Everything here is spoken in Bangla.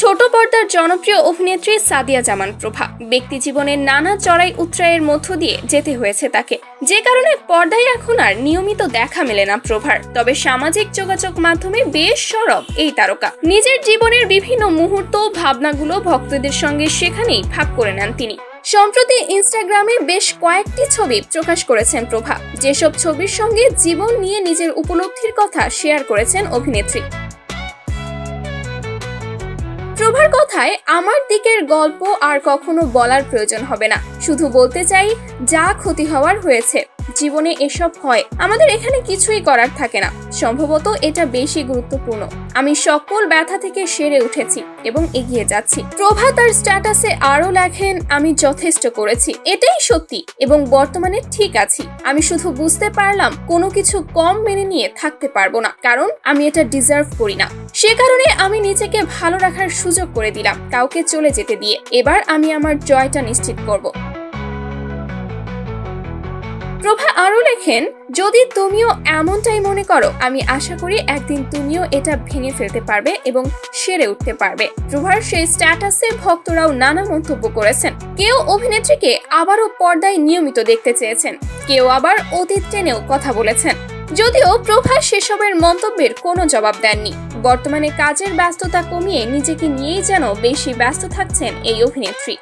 ছোট পর্দার জনপ্রিয় অভিনেত্রী সাদিয়া জামান প্রভা ব্যক্তি জীবনের নানা চড়াই উতরাইয়ের মধ্য দিয়ে যেতে হয়েছে তাকে, যে কারণে পর্দায় এখন আর নিয়মিত দেখা মেলে না প্রভার। তবে সামাজিক যোগাযোগ মাধ্যমে বেশ সরব এই তারকা। নিজের জীবনের বিভিন্ন মুহূর্ত ভাবনাগুলো ভক্তদের সঙ্গে সেখানেই ভাগ করে নেন তিনি। সম্প্রতি ইনস্টাগ্রামে বেশ কয়েকটি ছবি প্রকাশ করেছেন প্রভা, যেসব ছবির সঙ্গে জীবন নিয়ে নিজের উপলব্ধির কথা শেয়ার করেছেন অভিনেত্রী। প্রভার কথায়, আমার দিকের গল্প আর কখনো বলার প্রয়োজন হবে না, শুধু বলতে চাই যা ক্ষতি হওয়ার হয়েছে। জীবনে এসব হয়, আমাদের এখানে কিছুই করার থাকে না। সম্ভবত এটা বেশি গুরুত্বপূর্ণ। আমি সকল ব্যথা থেকে সেরে উঠেছি এবং এগিয়ে যাচ্ছি। প্রভা তার স্ট্যাটাসে আরো লেখেন, আমি যথেষ্ট করেছি, এটাই সত্যি এবং বর্তমানে ঠিক আছি। আমি শুধু বুঝতে পারলাম কোনো কিছু কম মেনে নিয়ে থাকতে পারবো না, কারণ আমি এটা ডিজার্ভ করি না। সে কারণে আমি নিজেকে ভালো রাখার সুযোগ করে দিলাম, কাউকে চলে যেতে দিয়ে। এবার আমি আমার জয়টা নিশ্চিত করব। প্রভা আরো লেখেন, যদি তুমিও এমনটাই মনে করো, আমি আশা করি একদিন তুমিও এটা ভেঙে ফেলতে পারবে এবং সেরে উঠতে পারবে। প্রভার সেই স্ট্যাটাসে ভক্তরাও নানা মন্তব্য করেছেন। কেউ অভিনেত্রীকে আবারও পর্দায় নিয়মিত দেখতে চেয়েছেন, কেউ আবার অতীত টেনেও কথা বলেছেন। যদিও প্রভা সেসবের মন্তব্যের কোনো জবাব দেননি। বর্তমানে কাজের ব্যস্ততা কমিয়ে নিজেকে নিয়েই যেন বেশি ব্যস্ত থাকছেন এই অভিনেত্রী।